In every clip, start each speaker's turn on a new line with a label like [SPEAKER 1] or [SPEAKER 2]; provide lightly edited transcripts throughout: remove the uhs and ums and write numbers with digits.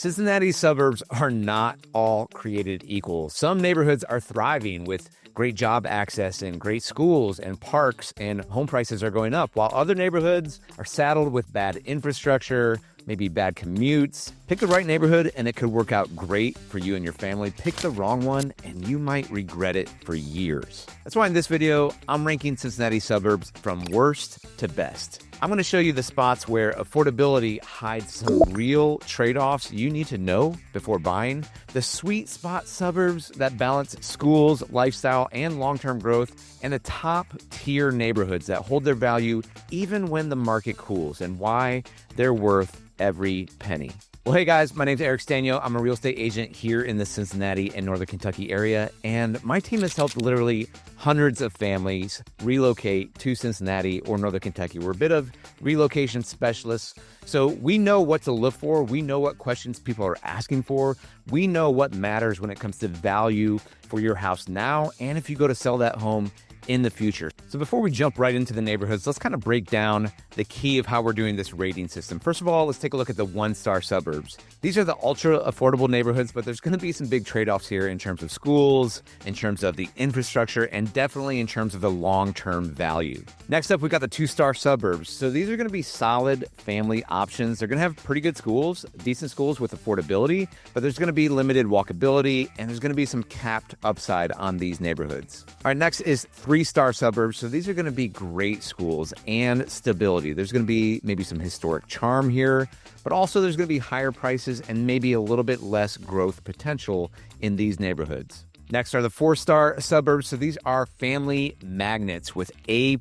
[SPEAKER 1] Cincinnati's suburbs are not all created equal. Some neighborhoods are thriving with great job access and great schools and parks, and home prices are going up, while other neighborhoods are saddled with bad infrastructure, maybe bad commutes. Pick the right neighborhood and it could work out great for you and your family. Pick the wrong one and you might regret it for years. That's why in this video, I'm ranking Cincinnati suburbs from worst to best. I'm going to show you the spots where affordability hides some real trade-offs you need to know before buying, the sweet spot suburbs that balance schools, lifestyle, and long-term growth, and the top-tier neighborhoods that hold their value even when the market cools, and why they're worth every penny. Well, hey guys, my name's Sztanyo. I'm a real estate agent here in the Cincinnati and Northern Kentucky area, and my team has helped literally hundreds of families relocate to Cincinnati or Northern Kentucky. We're a bit of relocation specialists, so we know what to look for. We know what questions people are asking for. We know what matters when it comes to value for your house now, and if you go to sell that home in the future. So before we jump right into the neighborhoods, let's kind of break down the key of how we're doing this rating system. First of all, let's take a look at the one-star suburbs. These are the ultra affordable neighborhoods, but there's going to be some big trade-offs here in terms of schools, in terms of the infrastructure, and definitely in terms of the long-term value. Next up, we got the two-star suburbs. So these are going to be solid family options. They're going to have pretty good schools, decent schools with affordability, but there's going to be limited walkability, and there's going to be some capped upside on these neighborhoods. All right, next is three-star suburbs. So these are going to be great schools and stability. There's going to be maybe some historic charm here, but also there's going to be higher prices and maybe a little bit less growth potential in these neighborhoods. Next are the four-star suburbs. So these are family magnets with A+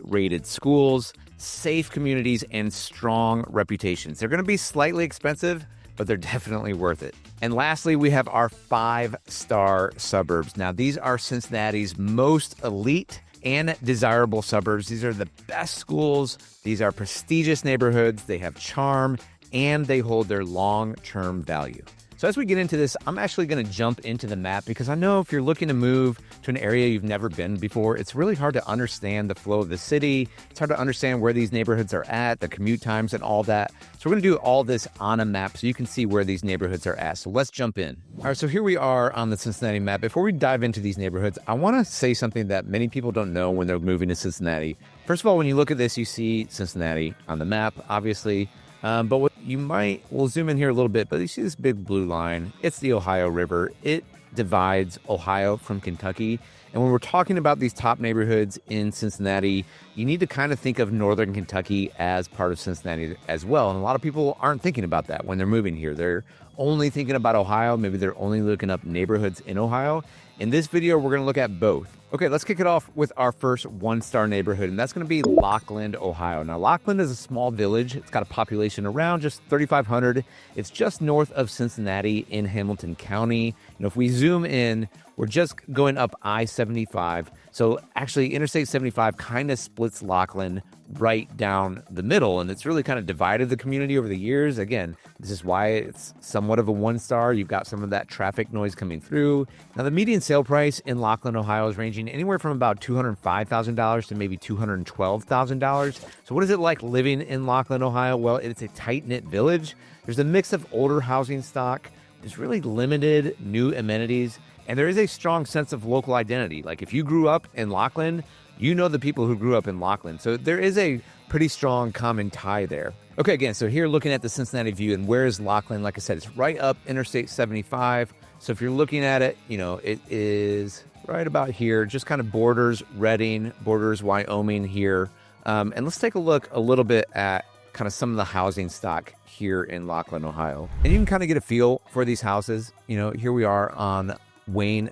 [SPEAKER 1] rated schools, safe communities, and strong reputations. They're going to be slightly expensive, but they're definitely worth it. And lastly, we have our five-star suburbs. Now, these are Cincinnati's most elite and desirable suburbs. These are the best schools. These are prestigious neighborhoods. They have charm, and they hold their long-term value. So as we get into this, I'm actually going to jump into the map because I know if you're looking to move to an area you've never been before, it's really hard to understand the flow of the city. It's hard to understand where these neighborhoods are at, the commute times and all that. So we're going to do all this on a map so you can see where these neighborhoods are at. So let's jump in. All right, so here we are on the Cincinnati map. Before we dive into these neighborhoods, I want to say something that many people don't know when they're moving to Cincinnati. First of all, when you look at this, you see Cincinnati on the map, obviously. But what you we'll zoom in here a little bit, but you see this big blue line. It's the Ohio River. It divides Ohio from Kentucky. And when we're talking about these top neighborhoods in Cincinnati, you need to kind of think of Northern Kentucky as part of Cincinnati as well. And a lot of people aren't thinking about that when they're moving here. They're only thinking about Ohio. Maybe they're only looking up neighborhoods in Ohio. In this video, we're going to look at both. Okay, let's kick it off with our first one-star neighborhood, and that's going to be Lockland, Ohio. Now, Lockland is a small village. It's got a population around just 3,500. It's just north of Cincinnati in Hamilton County. You know, if we zoom in, we're just going up I-75. So actually, Interstate 75 kind of splits Lockland right down the middle, and it's really kind of divided the community over the years. Again, this is why it's somewhat of a one-star. You've got some of that traffic noise coming through. Now, the median sale price in Lockland, Ohio is ranging anywhere from about $205,000 to maybe $212,000. So what is it like living in Lockland, Ohio? Well, it's a tight-knit village. There's a mix of older housing stock. There's really limited new amenities, and there is a strong sense of local identity. Like if you grew up in Lockland, you know the people who grew up in Lockland. So there is a pretty strong common tie there. Okay, again, so here looking at the Cincinnati view, and where is Lockland? Like I said, it's right up Interstate 75. So if you're looking at it, you know, it is right about here, just kind of borders Reading, borders Wyoming here. And let's take a look a little bit at kind of some of the housing stock here in Lockland, Ohio. And you can kind of get a feel for these houses. You know, here we are on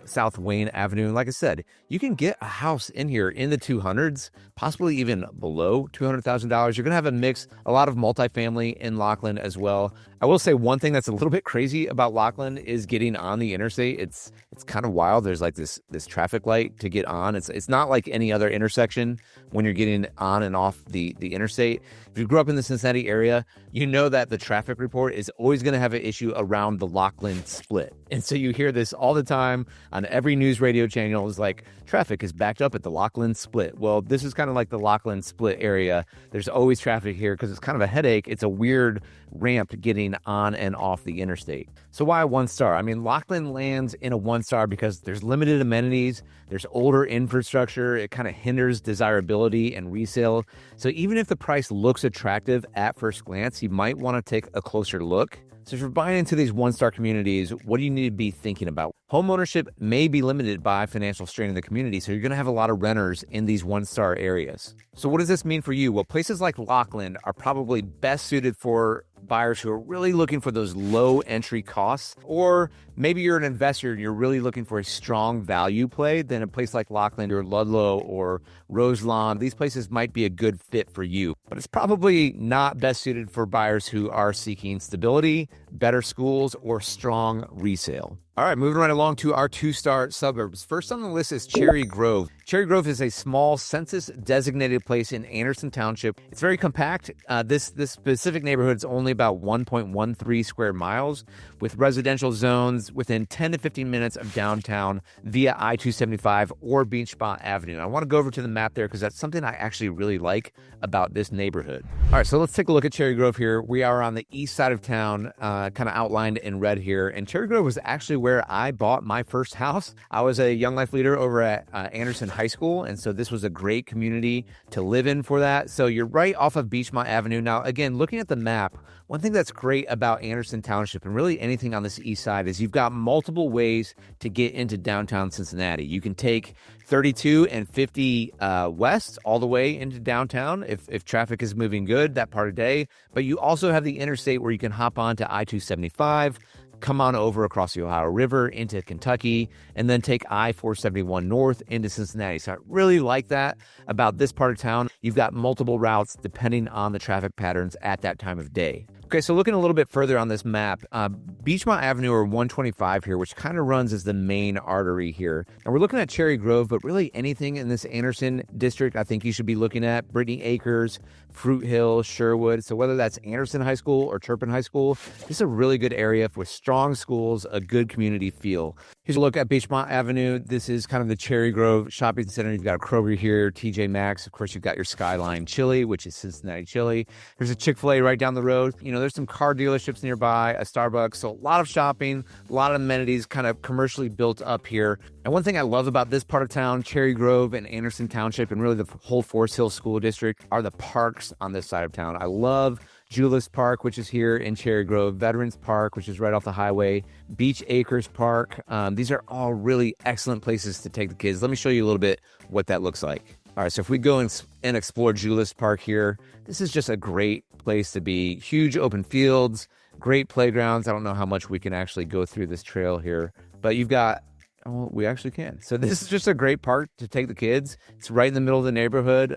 [SPEAKER 1] South Wayne Avenue. Like I said, you can get a house in here in the 200s, possibly even below $200,000. You're going to have a mix, a lot of multifamily in Lockland as well. I will say one thing that's a little bit crazy about Lockland is getting on the interstate. It's kind of wild. There's like this traffic light to get on. It's not like any other intersection when you're getting on and off the interstate. If you grew up in the Cincinnati area, you know that the traffic report is always going to have an issue around the Lockland split. And so you hear this all the time on every news radio channel is like, traffic is backed up at the Lockland split. Well, this is kind kind of like the Lockland split area. There's always traffic here because it's kind of a headache. It's a weird ramp getting on and off the interstate. So why a 1-star? I mean, Lockland lands in a 1-star because there's limited amenities, there's older infrastructure, it kind of hinders desirability and resale. So even if the price looks attractive at first glance, you might want to take a closer look. So if you're buying into these 1-star communities, what do you need to be thinking about? Home ownership may be limited by financial strain in the community, so you're going to have a lot of renters in these 1-star areas. So what does this mean for you? Well, places like Lockland are probably best suited for buyers who are really looking for those low entry costs, or maybe you're an investor and you're really looking for a strong value play. Then a place like Lockland or Ludlow or Roselawn, these places might be a good fit for you, but it's probably not best suited for buyers who are seeking stability, better schools, or strong resale. All right, moving right along to our 2-star suburbs. First on the list is Cherry Grove. Cherry Grove is a small census-designated place in Anderson Township. It's very compact. This specific neighborhood is only about 1.13 square miles, with residential zones within 10 to 15 minutes of downtown via I-275 or Beachmont Avenue. I want to go over to the map there because that's something I actually really like about this neighborhood. All right, so let's take a look at Cherry Grove here. We are on the east side of town, kind of outlined in red here, and Cherry Grove was actually where I bought my first house. I was a young life leader over at Anderson High School, and so this was a great community to live in for that. So you're right off of Beachmont Avenue. Now, again, looking at the map, one thing that's great about Anderson Township and really anything on this east side is you've got multiple ways to get into downtown Cincinnati. You can take 32 and 50 west all the way into downtown if traffic is moving good that part of the day, but you also have the interstate where you can hop on to I-275, come on over across the Ohio River into Kentucky, and then take I-471 north into Cincinnati. So I really like that about this part of town. You've got multiple routes depending on the traffic patterns at that time of day. Okay, so looking a little bit further on this map, Beachmont Avenue or 125 here, which kind of runs as the main artery here. And we're looking at Cherry Grove, but really anything in this Anderson district, I think you should be looking at. Brittany Acres, Fruit Hill, Sherwood. So whether that's Anderson High School or Turpin High School, this is a really good area with strong schools, a good community feel. Here's a look at Beachmont Avenue. This is kind of the Cherry Grove Shopping Center. You've got a Kroger here, TJ Maxx. Of course, you've got your Skyline Chili, which is Cincinnati Chili. There's a Chick-fil-A right down the road. You know, there's some car dealerships nearby, a Starbucks. So a lot of shopping, a lot of amenities kind of commercially built up here. And one thing I love about this part of town, Cherry Grove and Anderson Township, and really the whole Forest Hill School District, are the parks on this side of town. I love Julius Park, which is here in Cherry Grove, Veterans Park, which is right off the highway, Beach Acres Park. These are all really excellent places to take the kids. Let me show you a little bit what that looks like. All right, so if we go and explore Julius Park here, this is just a great place to be. Huge open fields, great playgrounds. I don't know how much we can actually go through this trail here, but you've got, well, we actually can. So this is just a great park to take the kids. It's right in the middle of the neighborhood.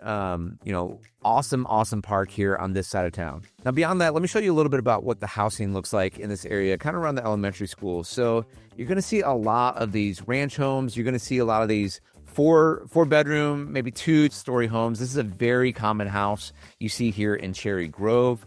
[SPEAKER 1] Awesome park here on this side of town. Now, beyond that, let me show you a little bit about what the housing looks like in this area, kind of around the elementary school. So you're going to see a lot of these ranch homes. You're going to see a lot of these four bedroom, maybe 2-story homes. This is a very common house you see here in Cherry Grove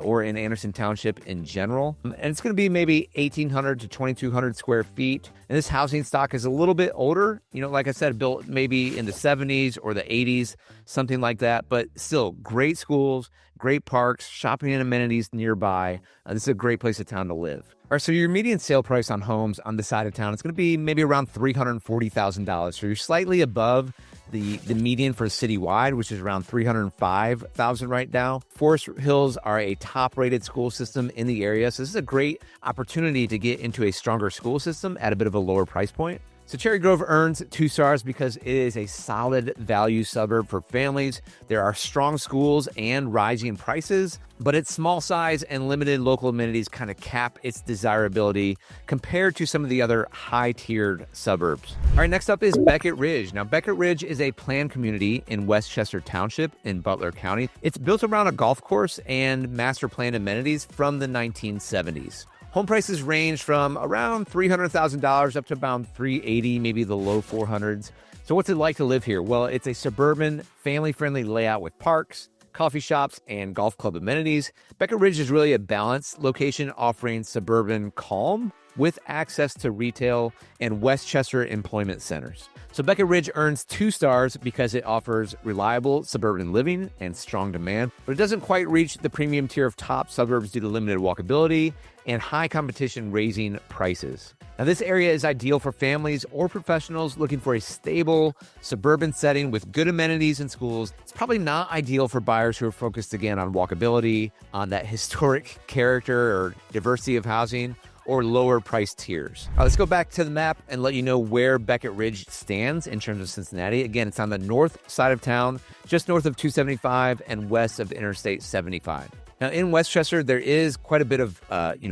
[SPEAKER 1] or in Anderson Township in general. And it's going to be maybe 1,800 to 2,200 square feet. And this housing stock is a little bit older. You know, like I said, built maybe in the 70s or the 80s, something like that. But still, great schools, great parks, shopping and amenities nearby. This is a great place of town to live. All right, so your median sale price on homes on the side of town, it's going to be maybe around $340,000. So you're slightly above the median for citywide, which is around $305,000 right now. Forest Hills are a top-rated school system in the area, so this is a great opportunity to get into a stronger school system at a bit of a lower price point. So Cherry Grove earns 2 stars because it is a solid value suburb for families. There are strong schools and rising prices, but its small size and limited local amenities kind of cap its desirability compared to some of the other high-tiered suburbs. All right, next up is Beckett Ridge. Now, Beckett Ridge is a planned community in Westchester Township in Butler County. It's built around a golf course and master planned amenities from the 1970s. Home prices range from around $300,000 up to about $380,000, maybe the low 400s. So what's it like to live here? Well, it's a suburban, family-friendly layout with parks, coffee shops, and golf club amenities. Beckett Ridge is really a balanced location offering suburban calm, with access to retail and Westchester employment centers. So Beckett Ridge earns 2 stars because it offers reliable suburban living and strong demand, but it doesn't quite reach the premium tier of top suburbs due to limited walkability and high competition raising prices. Now, this area is ideal for families or professionals looking for a stable suburban setting with good amenities and schools. It's probably not ideal for buyers who are focused again on walkability, on that historic character or diversity of housing, or lower price tiers. Let's go back to the map and let you know where Beckett Ridge stands in terms of Cincinnati. Again, it's on the north side of town, just north of 275 and west of Interstate 75. Now, in Westchester, there is quite a bit of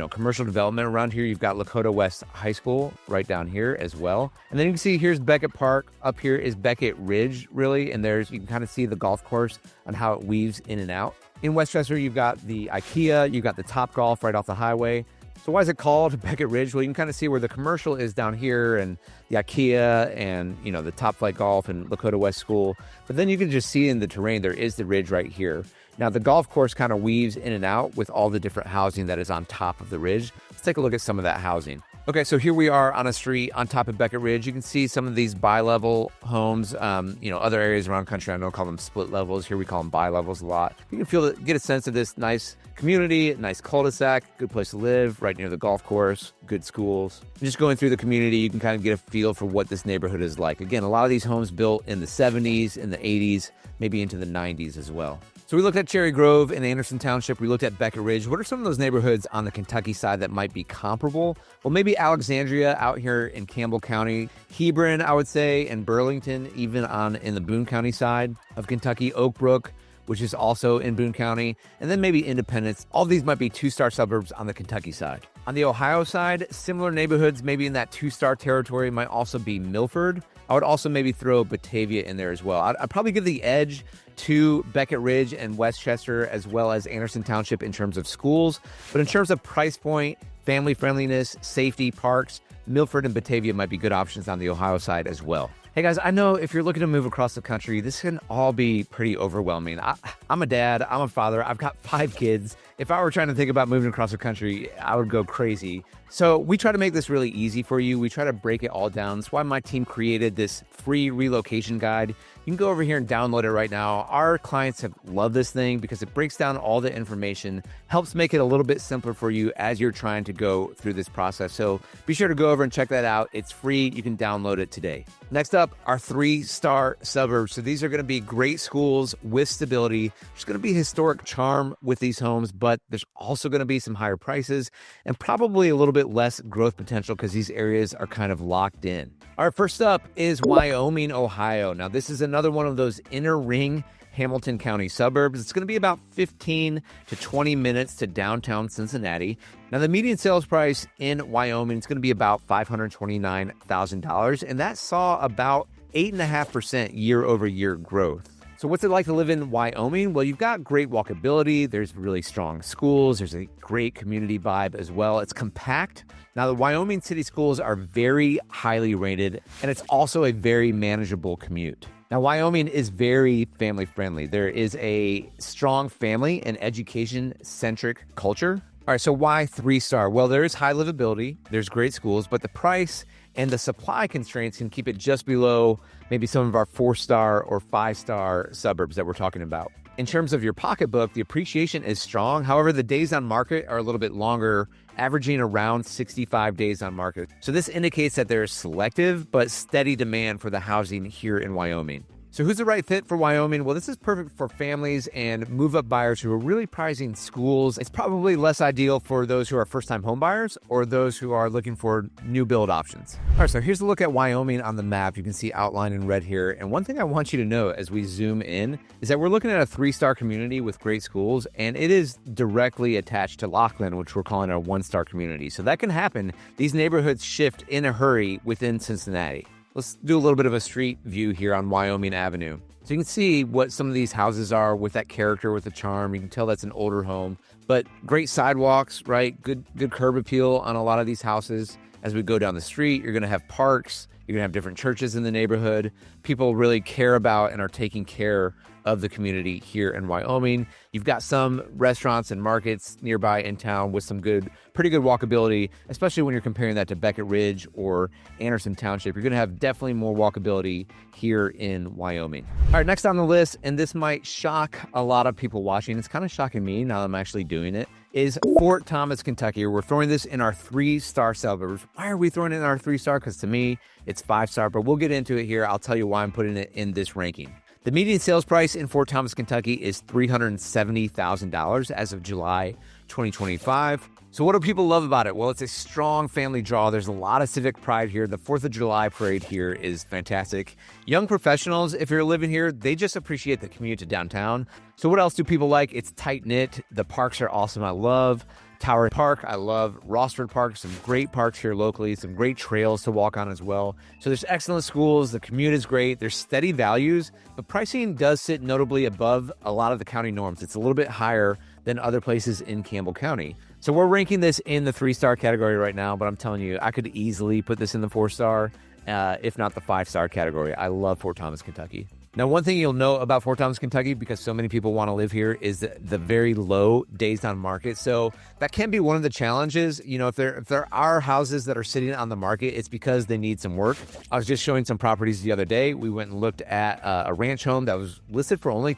[SPEAKER 1] commercial development around here. You've got Lakota West High School right down here as well. And then you can see here's Beckett Park. Up here is Beckett Ridge, really. And you can kind of see the golf course and how it weaves in and out. In Westchester, you've got the IKEA, you've got the Topgolf right off the highway. So why is it called Beckett Ridge? Well, you can kind of see where the commercial is down here and the IKEA and, the Top Flight Golf and Lakota West School. But then you can just see in the terrain, there is the ridge right here. Now, the golf course kind of weaves in and out with all the different housing that is on top of the ridge. Let's take a look at some of that housing. Okay, so here we are on a street on top of Beckett Ridge. You can see some of these bi-level homes. Other areas around the country, I don't call them split levels. Here we call them bi-levels a lot. You can get a sense of this nice community, nice cul-de-sac, good place to live, right near the golf course, good schools. Just going through the community, you can kind of get a feel for what this neighborhood is like. Again, a lot of these homes built in the 70s, in the 80s, maybe into the 90s as well. So we looked at Cherry Grove in Anderson Township. We looked at Beckett Ridge. What are some of those neighborhoods on the Kentucky side that might be comparable? Well, maybe Alexandria out here in Campbell County, Hebron, I would say, and Burlington, even in the Boone County side of Kentucky, Oak Brook, which is also in Boone County, and then maybe Independence. All these might be 2-star suburbs on the Kentucky side. On the Ohio side, similar neighborhoods, maybe in that 2-star territory, might also be Milford. I would also maybe throw Batavia in there as well. I'd probably give the edge to Beckett Ridge and Westchester as well as Anderson Township in terms of schools. But in terms of price point, family friendliness, safety, parks, Milford and Batavia might be good options on the Ohio side as well. Hey guys, I know if you're looking to move across the country, this can all be pretty overwhelming. I'm a dad, I'm a father, I've got 5 kids. If I were trying to think about moving across the country, I would go crazy. So we try to make this really easy for you. We try to break it all down. That's why my team created this free relocation guide. You can go over here and download it right now. Our clients have loved this thing because it breaks down all the information, helps make it a little bit simpler for you as you're trying to go through this process. So be sure to go over and check that out. It's free. You can download it today. Next up, our 3-star suburbs. So these are going to be great schools with stability. There's going to be historic charm with these homes, but there's also going to be some higher prices and probably a little bit less growth potential because these areas are kind of locked in. All right, first up is Wyoming, Ohio. Now, this is another one of those inner ring Hamilton County suburbs. It's going to be about 15 to 20 minutes to downtown Cincinnati. Now, the median sales price in Wyoming is going to be about $529,000, and that saw about 8.5% year-over-year growth. So what's it like to live in Wyoming? Well, you've got great walkability. There's really strong schools. There's a great community vibe as well. It's compact. Now, the Wyoming city schools are very highly rated, and it's also a very manageable commute. Now, Wyoming is very family friendly. There is a strong family and education-centric culture. All right, so why 3-star? Well, there is high livability. There's great schools, but the price and the supply constraints can keep it just below maybe some of our 4-star or 5-star suburbs that we're talking about. In terms of your pocketbook, the appreciation is strong. However, the days on market are a little bit longer, averaging around 65 days on market. So this indicates that there is selective but steady demand for the housing here in Wyoming. So who's the right fit for Wyoming? Well, this is perfect for families and move-up buyers who are really prizing schools. It's probably less ideal for those who are first-time home buyers or those who are looking for new build options. All right, so here's a look at Wyoming on the map. You can see outlined in red here. And one thing I want you to know as we zoom in is that we're looking at a 3-star community with great schools, and it is directly attached to Laughlin, which we're calling our 1-star community. So that can happen. These neighborhoods shift in a hurry within Cincinnati. Let's do a little bit of a street view here on Wyoming Avenue. So you can see what some of these houses are with that character, with the charm. You can tell that's an older home, but great sidewalks, right? Good curb appeal on a lot of these houses. as we go down the street. You're going to have parks. You're going to have different churches in the neighborhood. People really care about and are taking care of the community here in Wyoming. You've got some restaurants and markets nearby in town with some pretty good walkability, especially when you're comparing that to Beckett Ridge or Anderson Township. You're going to have definitely more walkability here in Wyoming. All right, next on the list, and this might shock a lot of people watching. It's kind of shocking me now that I'm actually doing it, is Fort Thomas, Kentucky. We're throwing this in our 3-star suburbs. Why are we throwing it in our 3-star? Because to me, it's 5-star, but we'll get into it here. I'll tell you why I'm putting it in this ranking. The median sales price in Fort Thomas, Kentucky is $370,000 as of July 2025. So what do people love about it? Well, it's a strong family draw. There's a lot of civic pride here. The 4th of July parade here is fantastic. Young professionals, if you're living here, they just appreciate the commute to downtown. So what else do people like? It's tight-knit. The parks are awesome. I love Tower Park. I love Rossford Park. Some great parks here locally. Some great trails to walk on as well. So there's excellent schools. The commute is great. There's steady values, but pricing does sit notably above a lot of the county norms. It's a little bit higher than other places in Campbell County. So we're ranking this in the 3-star category right now, but I'm telling you, I could easily put this in the 4-star, if not the 5-star category. I love Fort Thomas, Kentucky. Now, one thing you'll know about Fort Thomas, Kentucky, because so many people want to live here, is the very low days on market. So that can be one of the challenges. You know, if there are houses that are sitting on the market, it's because they need some work. I was just showing some properties the other day. We went and looked at a ranch home that was listed for only I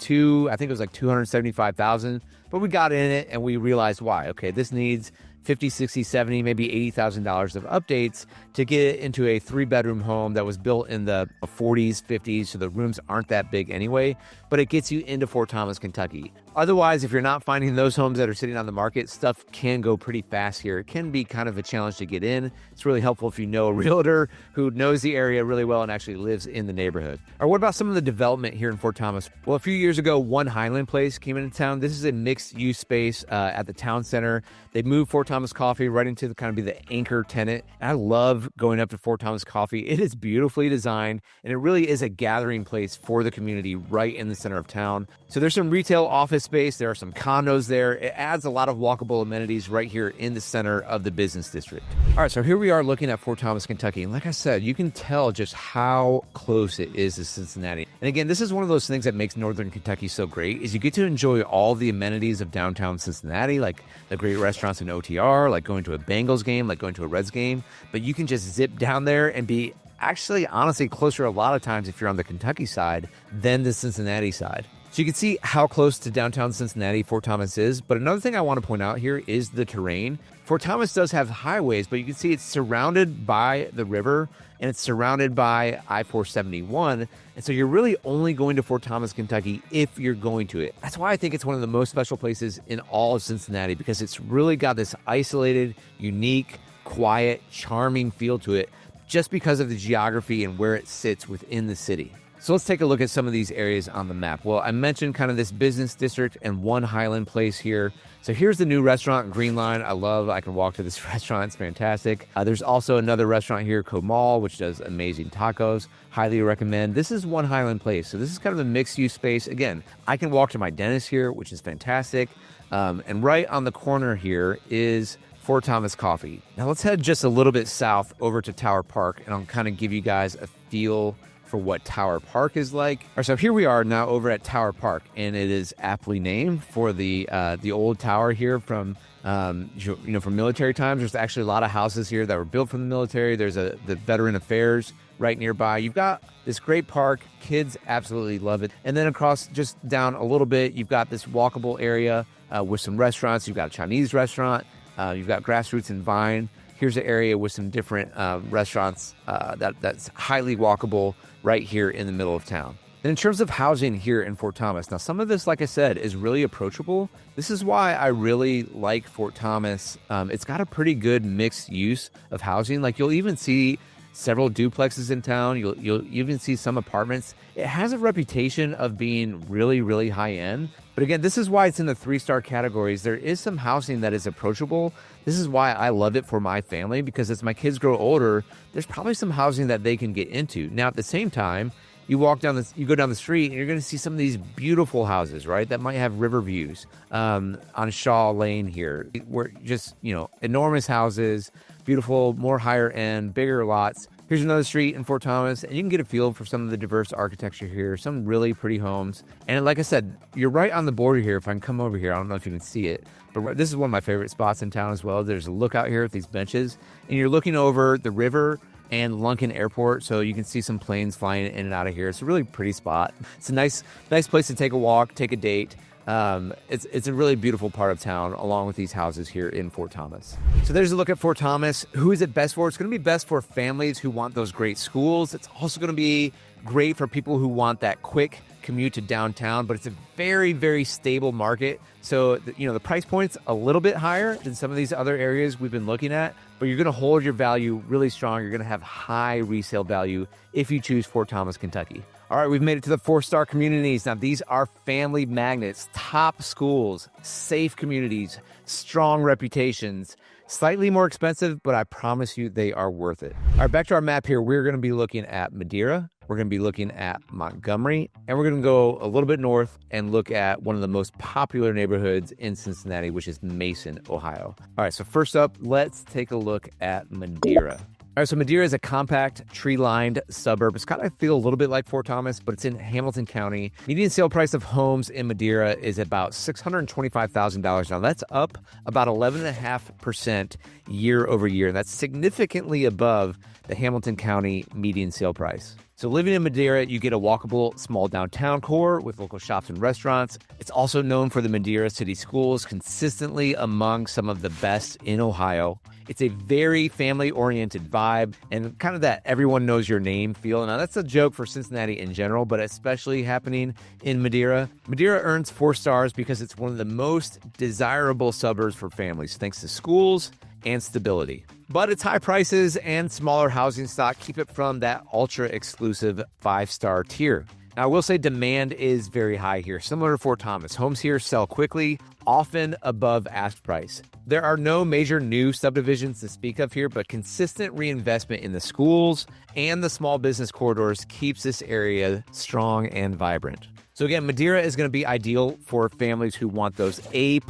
[SPEAKER 1] think it was like $275,000, but we got in it and we realized why. Okay, this needs $50, $60, $70, maybe $80,000 of updates to get it into a 3-bedroom home that was built in the 40s, 50s, so the rooms aren't that big anyway, but it gets you into Fort Thomas, Kentucky. Otherwise, if you're not finding those homes that are sitting on the market, stuff can go pretty fast here. It can be kind of a challenge to get in. It's really helpful if you know a realtor who knows the area really well and actually lives in the neighborhood. Or what about some of the development here in Fort Thomas? Well, a few years ago, One Highland Place came into town. This is a mixed-use space at the town center. They moved Fort Thomas Coffee right into the kind of be the anchor tenant. And I love going up to Fort Thomas Coffee. It is beautifully designed, and it really is a gathering place for the community right in the center of town. So there's some retail office space. There are some condos there. It adds a lot of walkable amenities right here in the center of the business district. All right, so here we are looking at Fort Thomas, Kentucky. And like I said, you can tell just how close it is to Cincinnati. And again, this is one of those things that makes Northern Kentucky so great, is you get to enjoy all the amenities of downtown Cincinnati, like the great restaurants in OTR, like going to a Bengals game, like going to a Reds game. But you can just zip down there and be actually, honestly, closer a lot of times if you're on the Kentucky side than the Cincinnati side. So you can see how close to downtown Cincinnati Fort Thomas is. But another thing I want to point out here is the terrain. Fort Thomas does have highways, but you can see it's surrounded by the river and it's surrounded by I-471. And so you're really only going to Fort Thomas, Kentucky if you're going to it. That's why I think it's one of the most special places in all of Cincinnati, because it's really got this isolated, unique, quiet, charming feel to it just because of the geography and where it sits within the city. So let's take a look at some of these areas on the map. Well, I mentioned kind of this business district and One Highland Place here. So here's the new restaurant, Green Line. I can walk to this restaurant. It's fantastic. There's also another restaurant here, Comal, which does amazing tacos. Highly recommend. This is One Highland Place. So this is kind of a mixed-use space. Again, I can walk to my dentist here, which is fantastic. And right on the corner here is Fort Thomas Coffee. Now let's head just a little bit south over to Tower Park, and I'll kind of give you guys a feel for what Tower Park is like. All right, so here we are now over at Tower Park, and it is aptly named for the old tower here from from military times. There's actually a lot of houses here that were built from the military. There's the Veteran Affairs right nearby. You've got this great park. Kids absolutely love it. And then across just down a little bit, you've got this walkable area with some restaurants. You've got a Chinese restaurant. You've got Grassroots and Vine. Here's an area with some different restaurants that's highly walkable right here in the middle of town. And in terms of housing here in Fort Thomas, now some of this, like I said, is really approachable. This is why I really like Fort Thomas. It's got a pretty good mixed use of housing. Like you'll even see several duplexes in town. You'll even see some apartments. It has a reputation of being really, really high end. But again, this is why it's in the 3-star categories. There is some housing that is approachable. This is why I love it for my family, because as my kids grow older, there's probably some housing that they can get into. Now, at the same time, you go down the street and you're going to see some of these beautiful houses, right? That might have river views on Shaw Lane here. We're just, enormous houses, beautiful, more higher end, bigger lots. Here's another street in Fort Thomas, and you can get a feel for some of the diverse architecture here, some really pretty homes. And like I said, you're right on the border here. If I can come over here, I don't know if you can see it, but this is one of my favorite spots in town as well. There's a lookout here with these benches, and you're looking over the river and Lunken Airport, so you can see some planes flying in and out of here. It's a really pretty spot. It's a nice place to take a walk, take a date. It's a really beautiful part of town, along with these houses here in Fort Thomas. So there's a look at Fort Thomas. Who is it best for? It's going to be best for families who want those great schools. It's also going to be great for people who want that quick commute to downtown, but it's a very, very stable market. So, the price point's a little bit higher than some of these other areas we've been looking at, but you're going to hold your value really strong. You're going to have high resale value if you choose Fort Thomas, Kentucky. All right, we've made it to the 4-star communities. Now, these are family magnets, top schools, safe communities, strong reputations, slightly more expensive, but I promise you they are worth it. All right, back to our map here. We're going to be looking at Madeira. We're going to be looking at Montgomery, and we're going to go a little bit north and look at one of the most popular neighborhoods in Cincinnati, which is Mason, Ohio. All right, so first up, let's take a look at Madeira. All right, so Madeira is a compact, tree-lined suburb. It's kind of feel a little bit like Fort Thomas, but it's in Hamilton County. Median sale price of homes in Madeira is about $625,000. Now, that's up about 11.5% year over year. That's significantly above the Hamilton County median sale price. So living in Madeira, you get a walkable small downtown core with local shops and restaurants. It's also known for the Madeira City Schools, consistently among some of the best in Ohio. It's a very family-oriented vibe and kind of that everyone knows your name feel. Now, that's a joke for Cincinnati in general, but especially happening in Madeira. Madeira earns 4 stars because it's one of the most desirable suburbs for families, thanks to schools and stability. But its high prices and smaller housing stock keep it from that ultra-exclusive 5-star tier. Now, I will say demand is very high here, similar to Fort Thomas. Homes here sell quickly, often above ask price. There are no major new subdivisions to speak of here, but consistent reinvestment in the schools and the small business corridors keeps this area strong and vibrant. So again, Madeira is going to be ideal for families who want those A+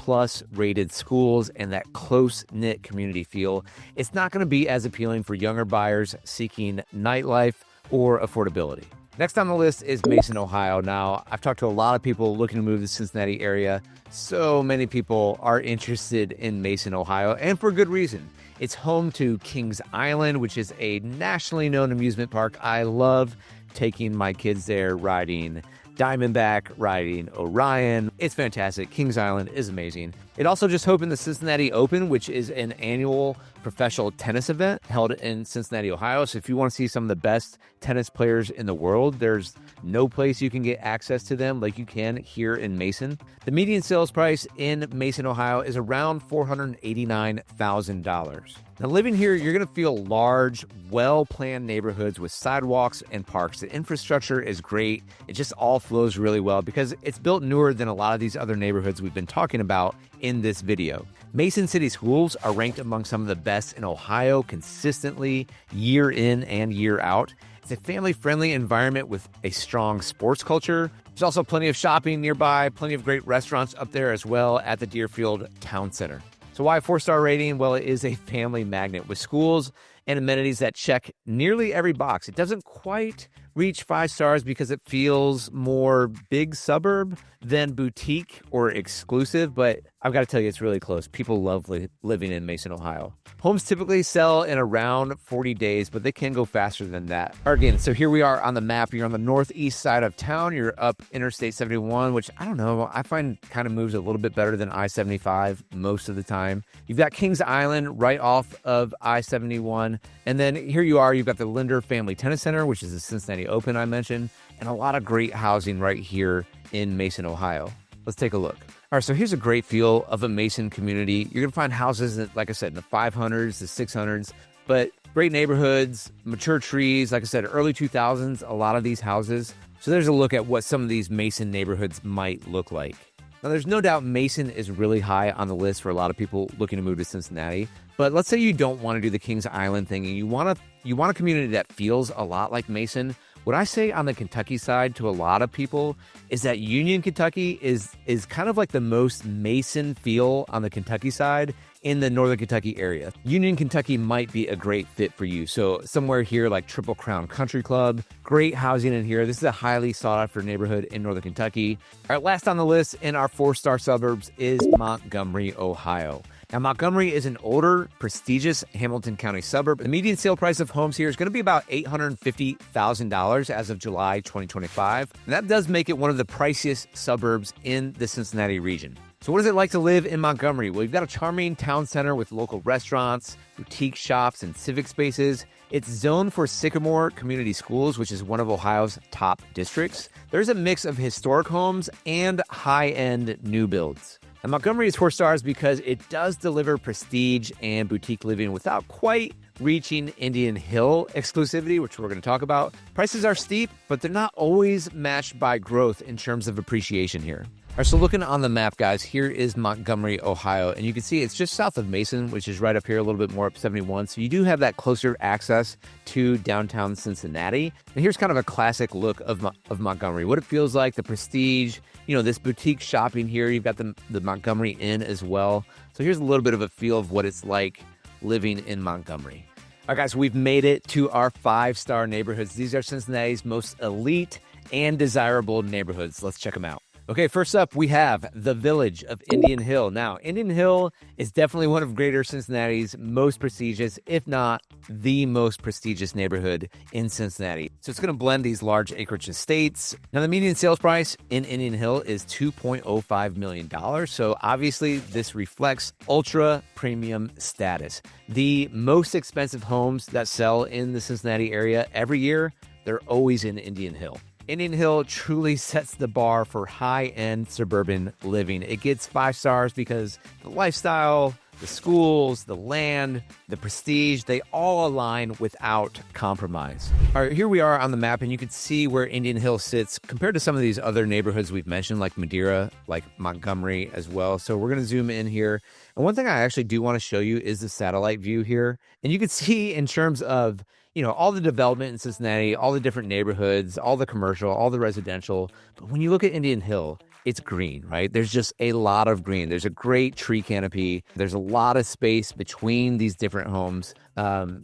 [SPEAKER 1] rated schools and that close-knit community feel. It's not going to be as appealing for younger buyers seeking nightlife or affordability. Next on the list is Mason, Ohio. Now, I've talked to a lot of people looking to move to the Cincinnati area. So many people are interested in Mason, Ohio, and for good reason. It's home to Kings Island, which is a nationally known amusement park. I love taking my kids there riding Diamondback, riding Orion. It's fantastic. Kings Island is amazing. It also just opened the Cincinnati Open, which is an annual professional tennis event held in Cincinnati, Ohio. So if you want to see some of the best tennis players in the world, there's no place you can get access to them like you can here in Mason. The median sales price in Mason, Ohio is around $489,000. Now, living here, you're going to feel large, well-planned neighborhoods with sidewalks and parks. The infrastructure is great. It just all flows really well because it's built newer than a lot of these other neighborhoods we've been talking about in this video. Mason City Schools are ranked among some of the best in Ohio consistently, year in and year out. It's a family-friendly environment with a strong sports culture. There's also plenty of shopping nearby, plenty of great restaurants up there as well at the Deerfield Town Center. So why a 4-star rating? Well, it is a family magnet with schools and amenities that check nearly every box. It doesn't quite reach 5 stars because it feels more big suburb than boutique or exclusive, but I've got to tell you, it's really close. People love living in Mason, Ohio. Homes typically sell in around 40 days, but they can go faster than that. All right, again, so here we are on the map. You're on the northeast side of town. You're up Interstate 71, which I don't know, I find kind of moves a little bit better than I-75 most of the time. You've got Kings Island right off of I-71. And then here you are, you've got the Linder Family Tennis Center, which is the Cincinnati Open I mentioned, and a lot of great housing right here in Mason, Ohio. Let's take a look. All right, so here's a great feel of a Mason community. You're going to find houses that, like I said, in the 500s, the 600s, but great neighborhoods, mature trees. Like I said, early 2000s, a lot of these houses. So there's a look at what some of these Mason neighborhoods might look like. Now, there's no doubt Mason is really high on the list for a lot of people looking to move to Cincinnati. But let's say you don't want to do the Kings Island thing and you want a community that feels a lot like Mason. What I say on the Kentucky side to a lot of people is that Union, Kentucky is kind of like the most Mason feel on the Kentucky side. in the Northern Kentucky area. Union, Kentucky might be a great fit for you. So somewhere here like Triple Crown Country Club, great housing in here. This is a highly sought after neighborhood in Northern Kentucky. All right, last on the list in our 4-star suburbs is Montgomery, Ohio. Now, Montgomery is an older, prestigious Hamilton County suburb. The median sale price of homes here is going to be about $850,000 as of July 2025. And that does make it one of the priciest suburbs in the Cincinnati region. So what is it like to live in Montgomery? Well, you've got a charming town center with local restaurants, boutique shops, and civic spaces. It's zoned for Sycamore Community Schools, which is one of Ohio's top districts. There's a mix of historic homes and high-end new builds. And Montgomery is 4 stars because it does deliver prestige and boutique living without quite reaching Indian Hill exclusivity, which we're going to talk about. Prices are steep, but they're not always matched by growth in terms of appreciation here. All right, so looking on the map, guys, here is Montgomery, Ohio, and you can see it's just south of Mason, which is right up here a little bit more up 71. So you do have that closer access to downtown Cincinnati. And here's kind of a classic look of Montgomery, what it feels like, the prestige, this boutique shopping here. You've got the Montgomery Inn as well. So here's a little bit of a feel of what it's like living in Montgomery. All right, guys, we've made it to our 5-star neighborhoods. These are Cincinnati's most elite and desirable neighborhoods. Let's check them out. Okay, first up, we have the Village of Indian Hill. Now, Indian Hill is definitely one of Greater Cincinnati's most prestigious, if not the most prestigious neighborhood in Cincinnati. So it's going to blend these large acreage estates. Now, the median sales price in Indian Hill is $2.05 million. So obviously, this reflects ultra premium status. The most expensive homes that sell in the Cincinnati area every year, they're always in Indian Hill. Indian Hill truly sets the bar for high-end suburban living. It gets 5 stars because the lifestyle, the schools, the land, the prestige, they all align without compromise. All right, here we are on the map, and you can see where Indian Hill sits compared to some of these other neighborhoods we've mentioned, like Madeira, like Montgomery as well. So we're going to zoom in here. And one thing I actually do want to show you is the satellite view here. And you can see in terms of all the development in Cincinnati, all the different neighborhoods, all the commercial, all the residential. But when you look at Indian Hill, it's green, right? There's just a lot of green. There's a great tree canopy. There's a lot of space between these different homes.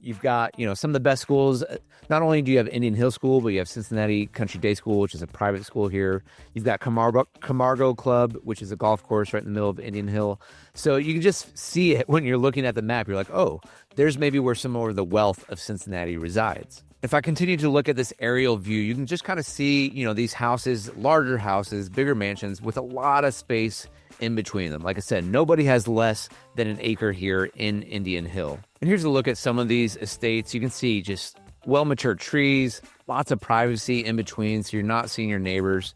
[SPEAKER 1] You've got, some of the best schools. Not only do you have Indian Hill School, but you have Cincinnati Country Day School, which is a private school here. You've got Camargo Club, which is a golf course right in the middle of Indian Hill. So you can just see it when you're looking at the map. You're like, oh, there's maybe where some more of the wealth of Cincinnati resides. If I continue to look at this aerial view, you can just kind of see, these houses, larger houses, bigger mansions with a lot of space in between them. Like I said, nobody has less than an acre here in Indian Hill. And here's a look at some of these estates. You can see just well-matured trees, lots of privacy in between, so you're not seeing your neighbors.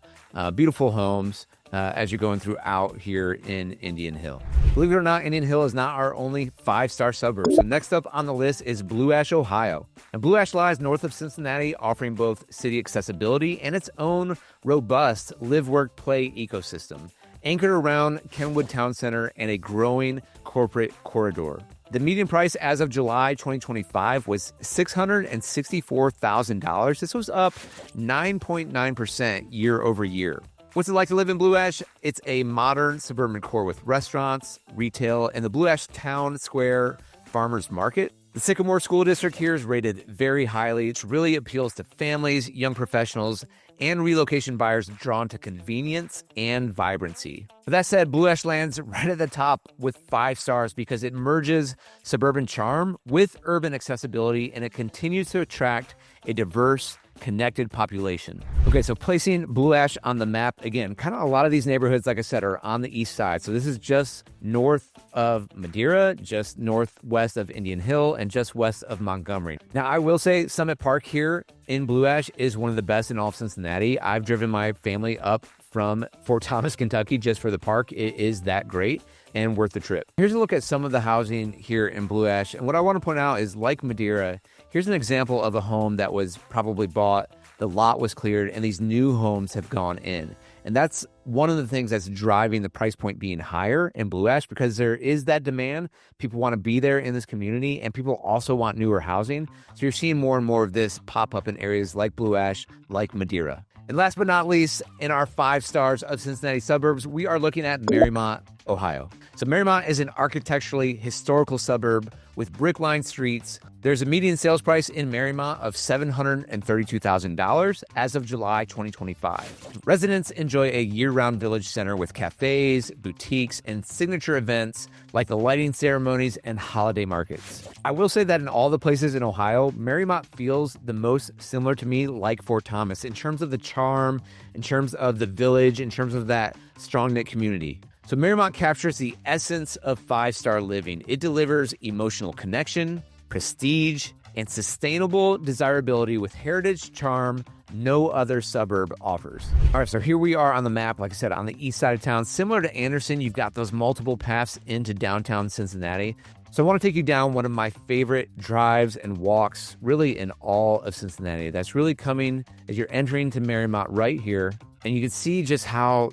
[SPEAKER 1] Beautiful homes as you're going throughout here in Indian Hill. Believe it or not, Indian Hill is not our only 5-star suburb. So next up on the list is Blue Ash, Ohio. And Blue Ash lies north of Cincinnati, offering both city accessibility and its own robust live-work-play ecosystem, anchored around Kenwood Town Center and a growing corporate corridor. The median price as of July 2025 was $664,000. This was up 9.9% year over year. What's it like to live in Blue Ash? It's a modern suburban core with restaurants, retail, and the Blue Ash Town Square Farmers Market. The Sycamore School District here is rated very highly. It really appeals to families, young professionals, and relocation buyers drawn to convenience and vibrancy. But that said, Blue Ash lands right at the top with 5 stars because it merges suburban charm with urban accessibility, and it continues to attract a diverse, connected population. Okay, so placing Blue Ash on the map, again, kind of a lot of these neighborhoods, like I said, are on the east side. So this is just north of Madeira, just northwest of Indian Hill, and just west of Montgomery. Now, I will say Summit Park here in Blue Ash is one of the best in all of Cincinnati. I've driven my family up from Fort Thomas, Kentucky, just for the park. It is that great and worth the trip. Here's a look at some of the housing here in Blue Ash. And what I want to point out is, like Madeira, here's an example of a home that was probably bought, the lot was cleared, and these new homes have gone in. And that's one of the things that's driving the price point being higher in Blue Ash, because there is that demand. People want to be there in this community, and people also want newer housing. So you're seeing more and more of this pop up in areas like Blue Ash, like Madeira. And last but not least, in our 5 stars of Cincinnati suburbs, we are looking at Marymount, Ohio. So Marymount is an architecturally historical suburb with brick-lined streets. There's a median sales price in Marymount of $732,000 as of July 2025. Residents enjoy a year-round village center with cafes, boutiques, and signature events like the lighting ceremonies and holiday markets. I will say that in all the places in Ohio, Marymount feels the most similar to me like Fort Thomas in terms of the charm, in terms of the village, in terms of that strong-knit community. So Marymount captures the essence of five-star living. It delivers emotional connection, prestige, and sustainable desirability with heritage charm no other suburb offers. All right, so here we are on the map, like I said, on the east side of town. Similar to Anderson, you've got those multiple paths into downtown Cincinnati. So I want to take you down one of my favorite drives and walks really in all of Cincinnati. That's really coming as you're entering to Marymount right here. And you can see just how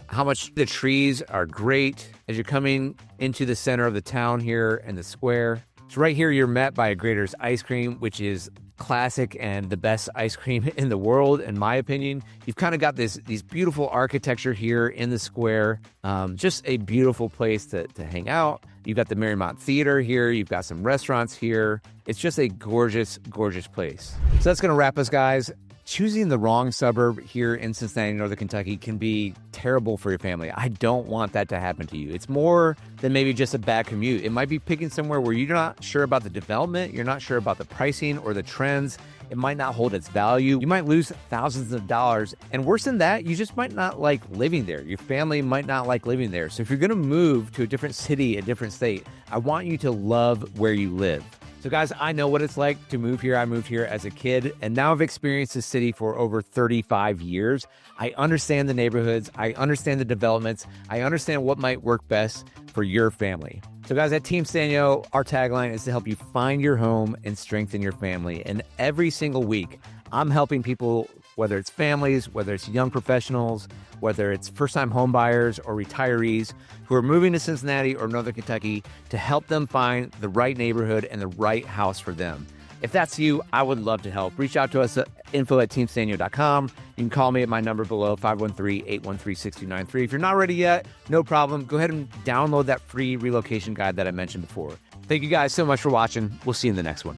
[SPEAKER 1] how much the trees are great as you're coming into the center of the town here and the square. So right here, you're met by a Graeter's ice cream, which is classic and the best ice cream in the world, in my opinion. You've kind of got these beautiful architecture here in the square. Just a beautiful place to hang out. You've got the Marymount Theater here. You've got some restaurants here. It's just a gorgeous, gorgeous place. So that's going to wrap us, guys. Choosing the wrong suburb here in Cincinnati, Northern Kentucky can be terrible for your family. I don't want that to happen to you. It's more than maybe just a bad commute. It might be picking somewhere where you're not sure about the development, you're not sure about the pricing or the trends. It might not hold its value. You might lose thousands of dollars. And worse than that, you just might not like living there. Your family might not like living there. So if you're gonna move to a different city, a different state, I want you to love where you live. So guys, I know what it's like to move here. I moved here as a kid, and now I've experienced the city for over 35 years. I understand the neighborhoods. I understand the developments. I understand what might work best for your family. So guys, at Team Sztanyo, our tagline is to help you find your home and strengthen your family. And every single week, I'm helping people, whether it's families, whether it's young professionals, whether it's first-time homebuyers or retirees who are moving to Cincinnati or Northern Kentucky, to help them find the right neighborhood and the right house for them. If that's you, I would love to help. Reach out to us at info@teamsztanyo.com. You can call me at my number below, 513-813-6293. If you're not ready yet, no problem. Go ahead and download that free relocation guide that I mentioned before. Thank you guys so much for watching. We'll see you in the next one.